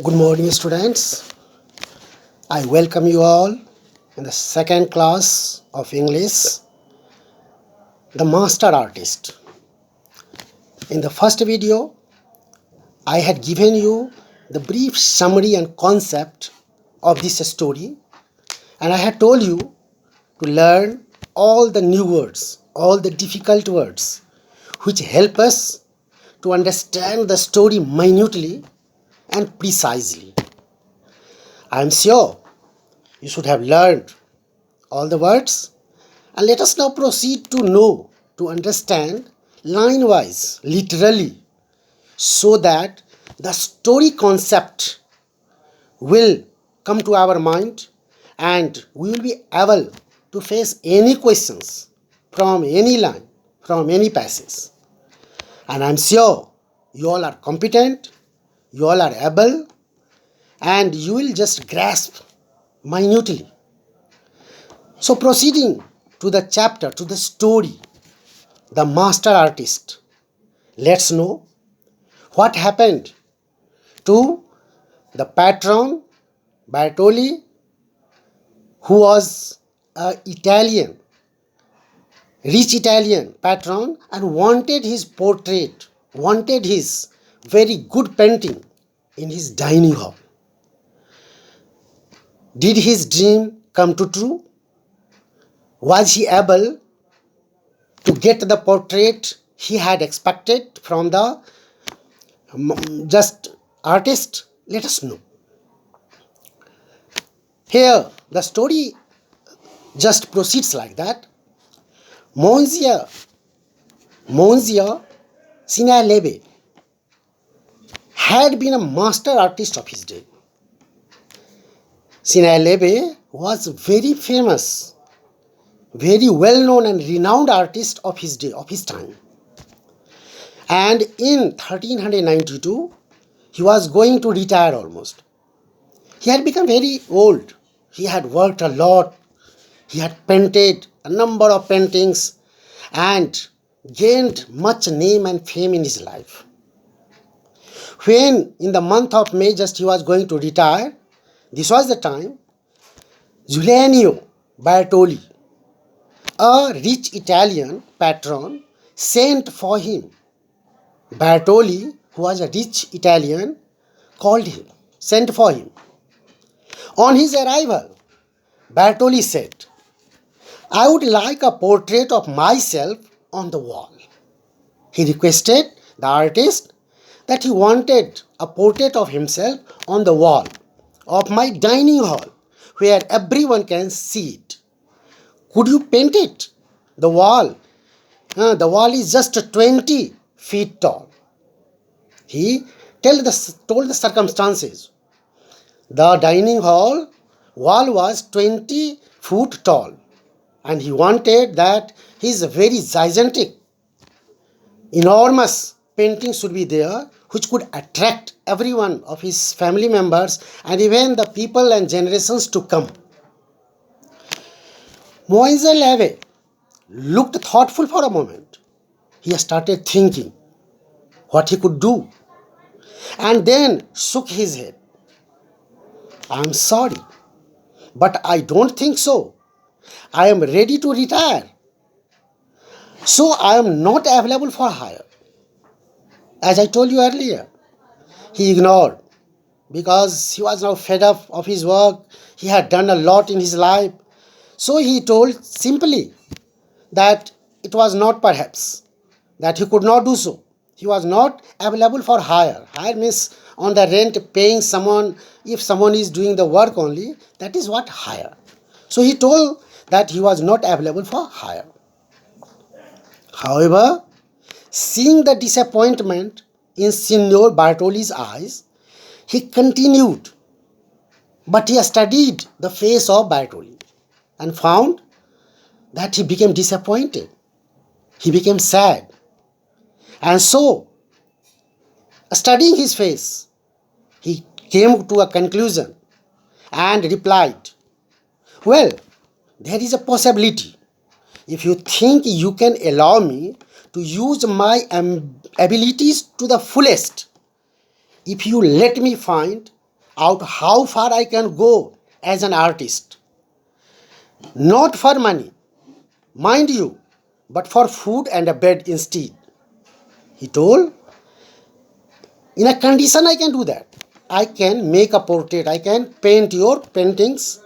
Good morning, students. I welcome you all in the second class of English, The Master Artist. In the first video, I had given you the brief summary and concept of this story, and I had told you to learn all the new words, all the difficult words, which help us to understand the story minutely and precisely. I am sure you should have learned all the words, and let us now proceed to understand line wise, literally, so that the story concept will come to our mind and we will be able to face any questions from any line, from any passage. And I'm sure you all are competent, you all are able, and you will just grasp minutely. So, proceeding to the chapter, to the story, The Master Artist, let's know what happened to the patron Bartoli, who was a rich Italian patron and wanted his portrait, wanted his very good painting in his dining hall. Did his dream come to true? Was he able to get the portrait he had expected from the just artist? Let us know. Here the story just proceeds like that. Monsieur Sinalebe had been a master artist of his day. Sinalebe was very famous, very well known and renowned artist of his day, of his time. And in 1392, he was going to retire almost. He had become very old. He had worked a lot. He had painted a number of paintings and gained much name and fame in his life. When in the month of May just he was going to retire, this was the time Giuliano Bartoli, a rich Italian patron, sent for him. Bartoli, who was a rich Italian, called him, sent for him. On his arrival, Bartoli said, "I would like a portrait of myself on the wall." He requested the artist that he wanted a portrait of himself on the wall of my dining hall where everyone can see it. Could you paint it? The wall is just 20 feet tall. He told the circumstances. The dining hall wall was 20 foot tall, and he wanted that his very gigantic, enormous painting should be there, which could attract every one of his family members and even the people and generations to come. Moise Leve looked thoughtful for a moment. He started thinking what he could do and then shook his head. "I'm sorry, but I don't think so. I am ready to retire, so I am not available for hire." As I told you earlier, he ignored because he was now fed up of his work. He had done a lot in his life. So he told simply that it was not perhaps, that he could not do so. He was not available for hire. Hire means on the rent paying someone, if someone is doing the work only, that is what hire. So he told that he was not available for hire. However, seeing the disappointment in Signor Bartoli's eyes, he continued, but he studied the face of Bartoli and found that he became disappointed. He became sad. And so, studying his face, he came to a conclusion and replied, "Well, there is a possibility. If you think you can allow me to use my abilities to the fullest, if you let me find out how far I can go as an artist. Not for money, mind you, but for food and a bed instead. He told, in a condition I can do that. I can make a portrait, I can paint your paintings,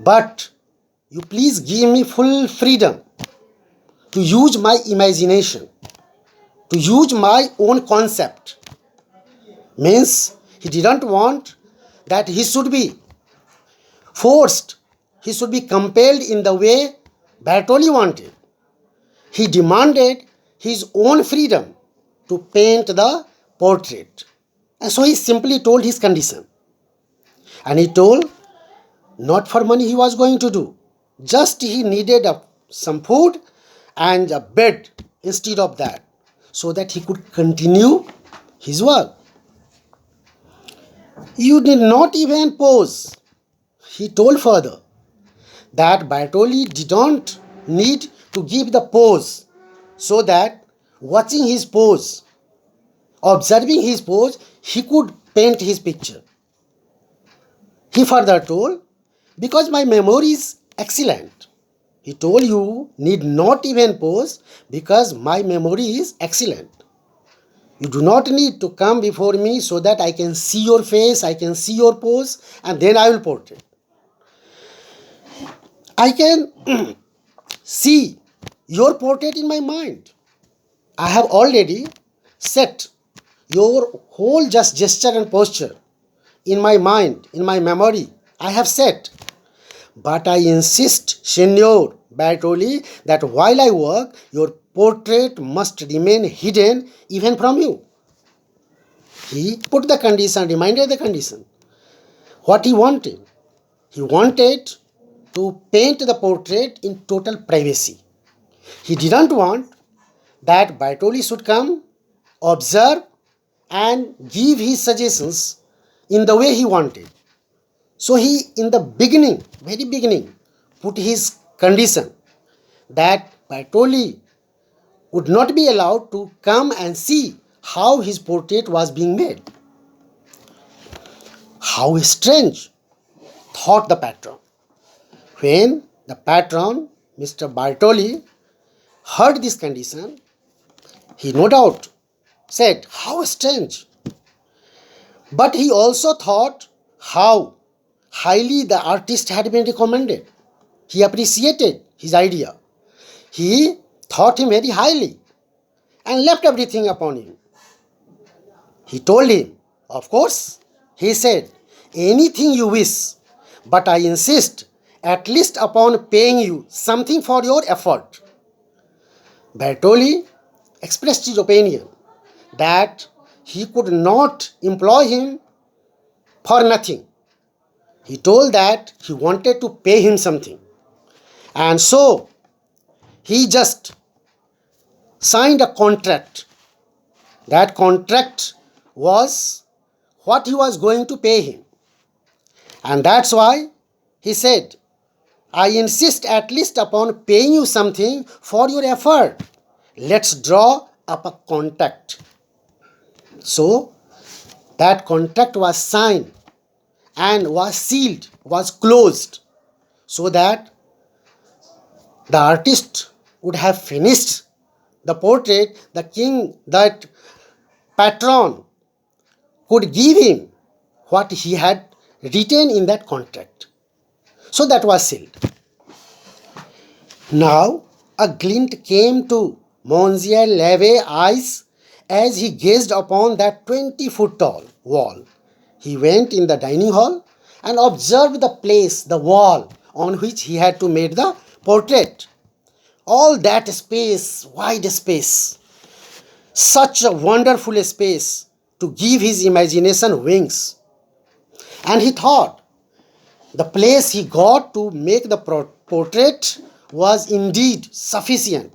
but you please give me full freedom to use my imagination, to use my own concept. Means he didn't want that he should be forced, he should be compelled in the way Bartoli wanted. He demanded his own freedom to paint the portrait. And so he simply told his condition. And he told not for money he was going to do. Just he needed some food and a bed instead of that, so that he could continue his work. You did not even pose. He told further that Bartoli didn't need to give the pose, so that watching his pose, observing his pose, he could paint his picture. He further told, because my memory is excellent. He told, you need not even pose because my memory is excellent. You do not need to come before me so that I can see your face, I can see your pose, and then I will portray. I can see your portrait in my mind. I have already set your whole just gesture and posture in my mind, in my memory. I have set. But I insist, Senor Bartoli, that while I work, your portrait must remain hidden even from you. He put the condition, reminded the condition. What he wanted? He wanted to paint the portrait in total privacy. He didn't want that Bartoli should come, observe, and give his suggestions in the way he wanted. So he, in the beginning, very beginning, put his condition that Bartoli would not be allowed to come and see how his portrait was being made. How strange, thought the patron. When the patron, Mr. Bartoli, heard this condition, he no doubt said, how strange. But he also thought how highly the artist had been recommended. He appreciated his idea. He thought him very highly and left everything upon him. He told him, of course, he said, anything you wish, but I insist at least upon paying you something for your effort. Bartoli expressed his opinion that he could not employ him for nothing. He told that he wanted to pay him something. And so he just signed a contract. That contract was what he was going to pay him. And that's why he said, I insist at least upon paying you something for your effort. Let's draw up a contract. So that contract was signed and was sealed, was closed, so that the artist would have finished the portrait, the king, that patron could give him what he had written in that contract. So that was sealed. Now a glint came to Monsieur Leve's eyes as he gazed upon that 20-foot tall wall. He went in the dining hall and observed the place, the wall on which he had to make the portrait. All that space, wide space, such a wonderful space to give his imagination wings. And he thought the place he got to make the portrait was indeed sufficient.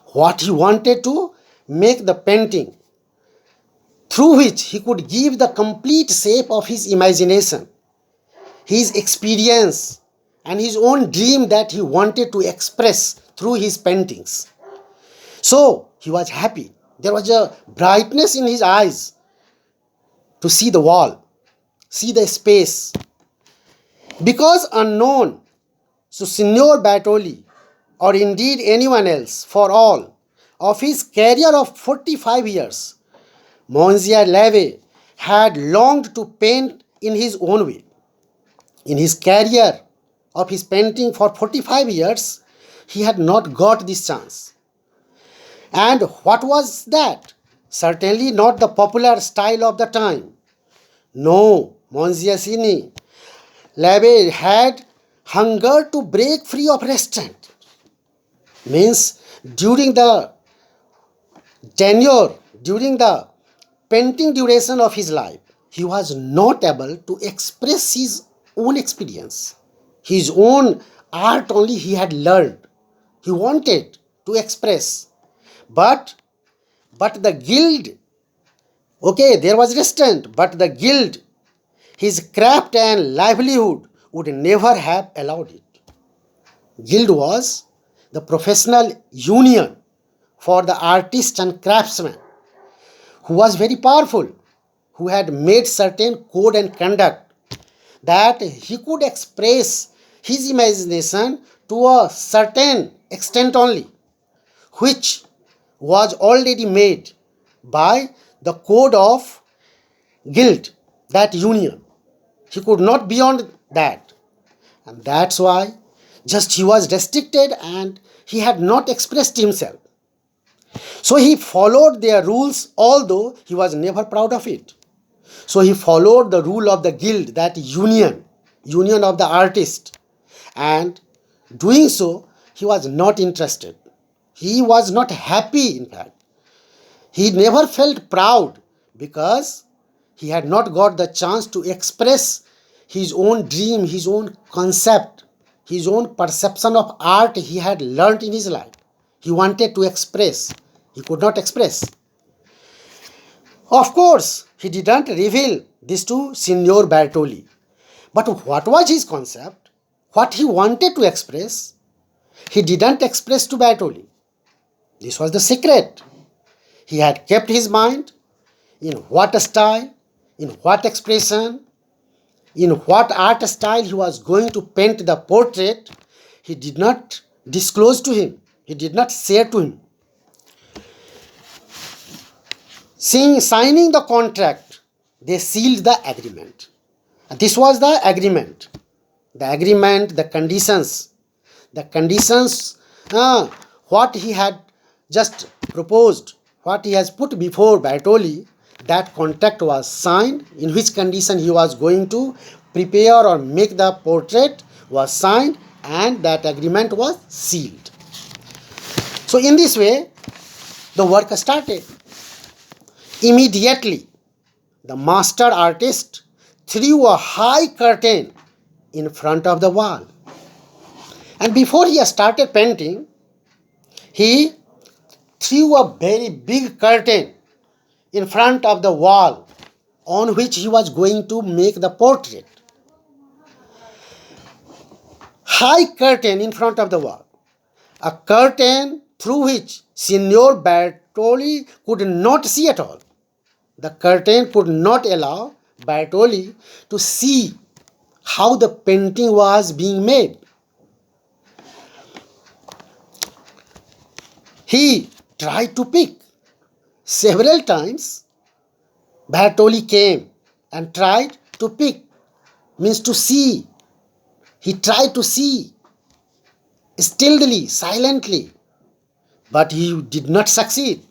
What he wanted to make the painting, through which he could give the complete shape of his imagination, his experience, and his own dream that he wanted to express through his paintings. So he was happy. There was a brightness in his eyes to see the wall. see the space. Because unknown to Signor Bartoli, or indeed anyone else, for all of his career of 45 years, Monsieur Levy had longed to paint in his own way. In his career of his painting for 45 years, he had not got this chance. And what was that? Certainly not the popular style of the time. No, Monsieur Cine Levy had hungered to break free of restraint. Means during the during the painting duration of his life, he was not able to express his own experience. His own art only he had learned. He wanted to express. But the guild, okay, there was restraint, but the guild, his craft and livelihood would never have allowed it. Guild was the professional union for the artist and craftsman, who was very powerful, who had made certain code and conduct that he could express his imagination to a certain extent only, which was already made by the code of guild, that union. He could not beyond that. And that's why just he was restricted and he had not expressed himself. So he followed their rules, although he was never proud of it. So he followed the rule of the guild, that union of the artist. And doing so, he was not interested. He was not happy, in fact. He never felt proud because he had not got the chance to express his own dream, his own concept, his own perception of art he had learnt in his life. He wanted to express. He could not express. Of course, he didn't reveal this to Signor Bartoli. But what was his concept? What he wanted to express, he didn't express to Bartoli. This was the secret. He had kept his mind in what style, in what expression, in what art style he was going to paint the portrait. He did not disclose to him. He did not share to him. Signing the contract, they sealed the agreement. This was the agreement. The conditions. What he had just proposed, what he has put before Bartoli, that contract was signed, in which condition he was going to prepare or make the portrait was signed, and that agreement was sealed. So in this way, the work started. Immediately, the master artist threw a high curtain in front of the wall. And before he started painting, he threw a very big curtain in front of the wall on which he was going to make the portrait. High curtain in front of the wall. A curtain through which Signor Bartoli could not see at all. The curtain could not allow Bartoli to see how the painting was being made. He tried to pick. Several times, Bartoli came and tried to pick, means to see. He tried to see, stealthily, silently, but he did not succeed.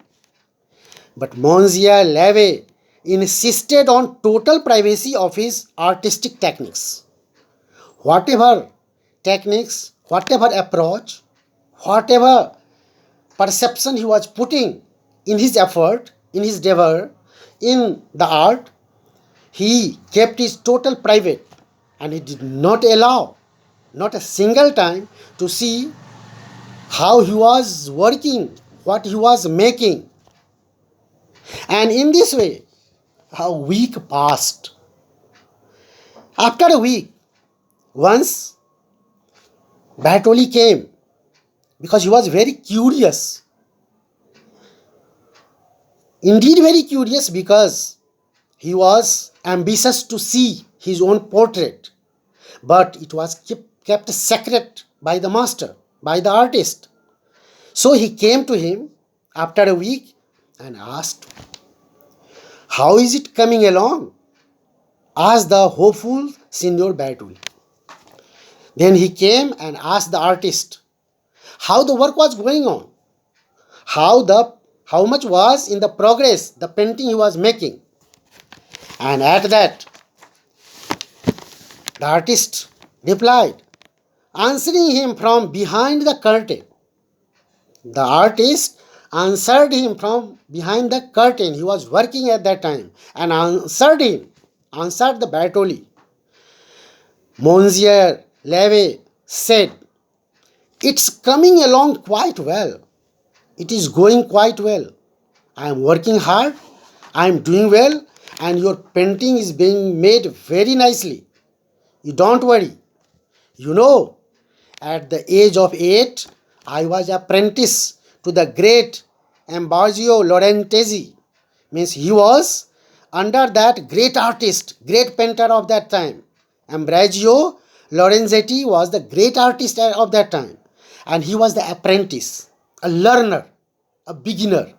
But Monsieur Levy insisted on total privacy of his artistic techniques. Whatever techniques, whatever approach, whatever perception he was putting in his effort, in his endeavor, in the art, he kept it total private, and he did not allow, not a single time, to see how he was working, what he was making. And in this way, a week passed. After a week, once Bartoli came, because he was very curious. Indeed very curious, because he was ambitious to see his own portrait, but it was kept secret by the master, by the artist. So he came to him after a week and asked, "How is it coming along?" asked the hopeful Signor Bartoli. Then he came and asked the artist how the work was going on, how much was in the progress the painting he was making. And at that, the artist replied, answering him from behind the curtain. The artist answered him from behind the curtain. He was working at that time and answered the Bartoli. Monsieur Leve said, "It's coming along quite well. It is going quite well. I am working hard, I am doing well, and your painting is being made very nicely. You don't worry. You know, at the age of 8, I was apprentice to the great Ambrogio Lorenzetti." Means he was under that great artist, great painter of that time. Ambrogio Lorenzetti was the great artist of that time. And he was the apprentice, a learner, a beginner.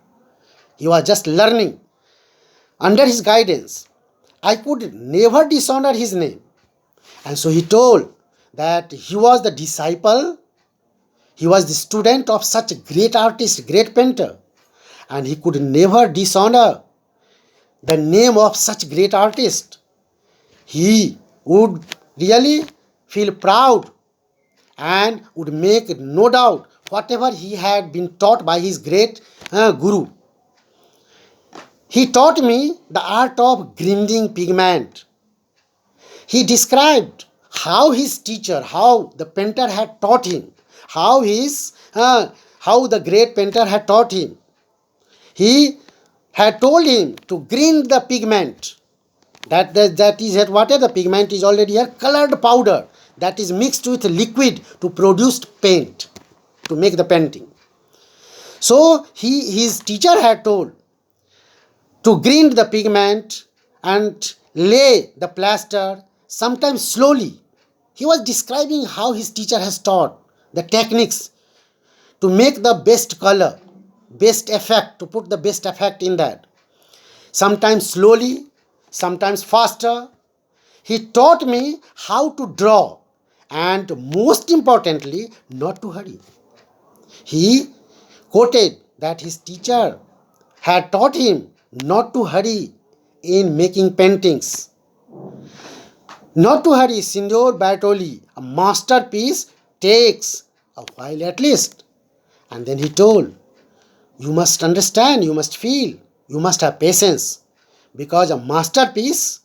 He was just learning. Under his guidance, I could never dishonor his name. And so he told that he was the disciple, he was the student of such a great artist, great painter, and he could never dishonor the name of such great artist. He would really feel proud and would make no doubt whatever he had been taught by his great guru. He taught me the art of grinding pigment. He described how his teacher, how the painter had taught him, how the great painter had taught him. He had told him to grind the pigment. That is what the pigment is already a colored powder that is mixed with liquid to produce paint, to make the painting. So his teacher had told to grind the pigment and lay the plaster, sometimes slowly. He was describing how his teacher has taught the techniques to make the best color, best effect, to put the best effect in that. Sometimes slowly, sometimes faster. He taught me how to draw and most importantly, not to hurry. He quoted that his teacher had taught him not to hurry in making paintings. Not to hurry, Signor Bartoli. A masterpiece takes a while at least. And then he told, you must understand, you must feel, you must have patience. Because a masterpiece,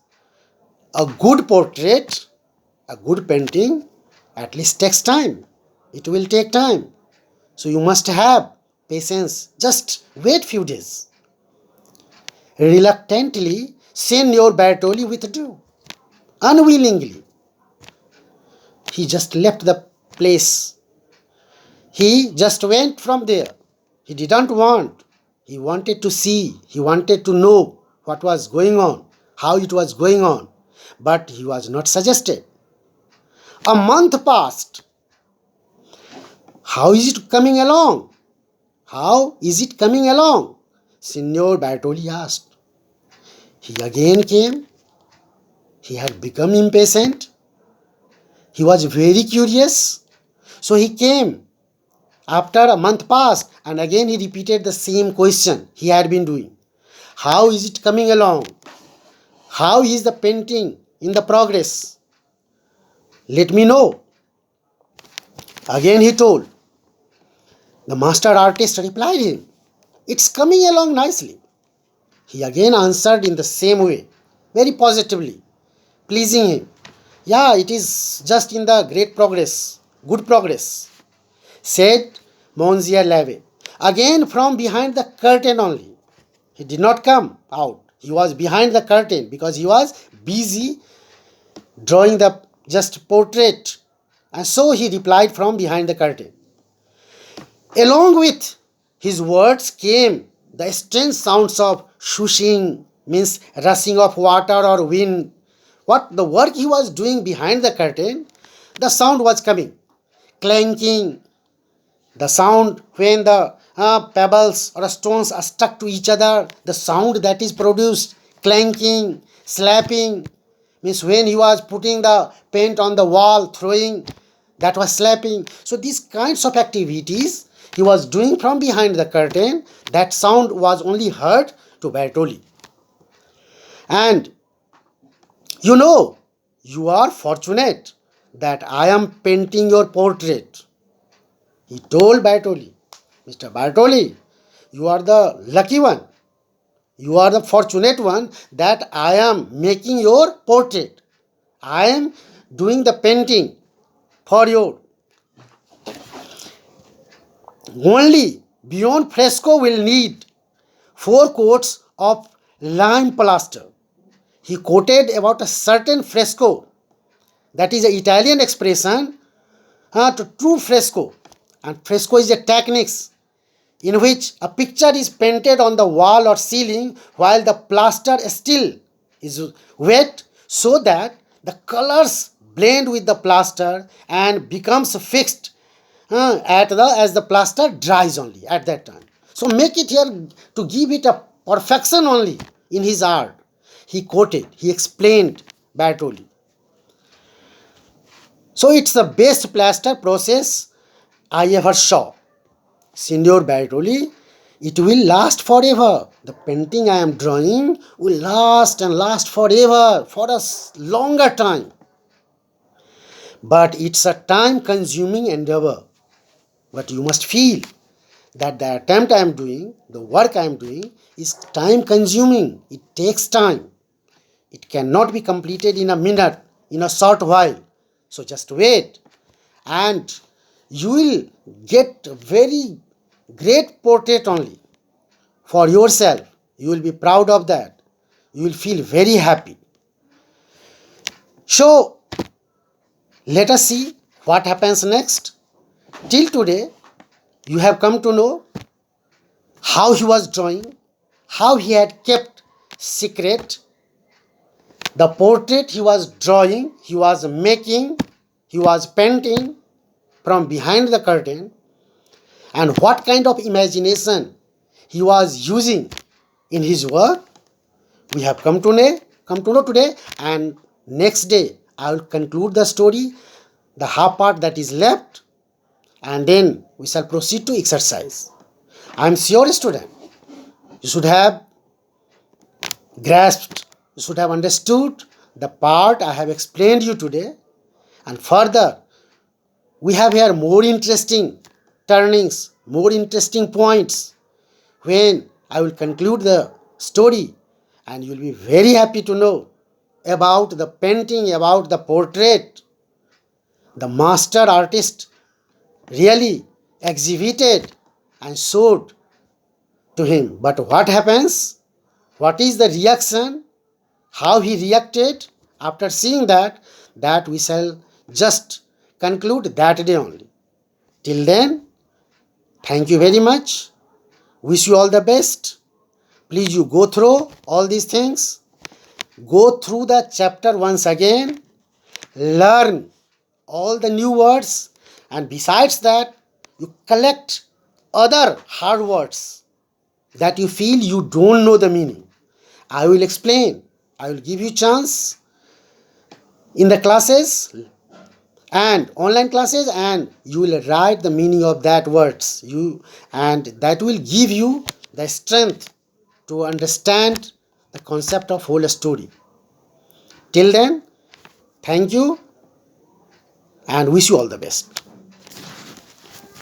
a good portrait, a good painting, at least takes time. It will take time. So you must have patience. Just wait few days. Reluctantly, Signor Bartoli withdrew. Unwillingly. He just left the place. He just went from there. He didn't want. He wanted to see. He wanted to know what was going on, how it was going on. But he was not suggested. A month passed. How is it coming along? How is it coming along? Signor Bartoli asked. He again came. He had become impatient. He was very curious. So he came. After a month passed and again he repeated the same question he had been doing. How is it coming along? How is the painting in the progress? Let me know. Again he told. The master artist replied him, it's coming along nicely. He again answered in the same way, very positively, pleasing him. Yeah, it is just in the great progress, good progress, said Monsieur Leve. Again from behind the curtain only. He did not come out. He was behind the curtain because he was busy drawing the just portrait. And so he replied from behind the curtain. Along with his words came the strange sounds of shushing, means rushing of water or wind what the work he was doing behind the curtain, the sound was coming, clanking, the sound when the pebbles or stones are stuck to each other, the sound that is produced, clanking, slapping, means when he was putting the paint on the wall, throwing, that was slapping. So these kinds of activities he was doing from behind the curtain, that sound was only heard to Bertolli. And you know, you are fortunate that I am painting your portrait. He told Bertolli, Mr. Bertolli, you are the lucky one. You are the fortunate one that I am making your portrait. I am doing the painting for you. Only beyond fresco will need 4 coats of lime plaster. He quoted about a certain fresco, that is an Italian expression to true fresco. And fresco is a technique in which a picture is painted on the wall or ceiling while the plaster still is wet, so that the colors blend with the plaster and becomes fixed as the plaster dries only at that time. So make it here to give it a perfection only in his art. He quoted, he explained Bertolli. So it's the best plaster process I ever saw. Signor Bertolli, it will last forever. The painting I am drawing will last and last forever, for a longer time. But it's a time-consuming endeavor. But you must feel that the attempt I am doing, the work I am doing, is time-consuming. It takes time. It cannot be completed in a minute, in a short while. So just wait, and you will get a very great portrait only for yourself. You will be proud of that. You will feel very happy. So let us see what happens next. Till today, you have come to know how he was drawing, how he had kept secret the portrait he was drawing, he was making, he was painting from behind the curtain, and what kind of imagination he was using in his work. We have come to know today, and next day I will conclude the story, the half part that is left, and then we shall proceed to exercise. I am sure, student, you should have grasped, you should have understood the part I have explained you today, and further we have here more interesting turnings, more interesting points when I will conclude the story, and you will be very happy to know about the painting, about the portrait the master artist really exhibited and showed to him. But what happens? What is the reaction? How he reacted after seeing that? That we shall just conclude that day only. Till then, thank you very much. Wish you all the best. Please you go through all these things. Go through the chapter once again. Learn all the new words, and besides that, you collect other hard words that you feel you don't know the meaning. I will explain. I will give you chance in the classes and online classes, and you will write the meaning of that words. And that will give you the strength to understand the concept of whole story. Till then, thank you and wish you all the best.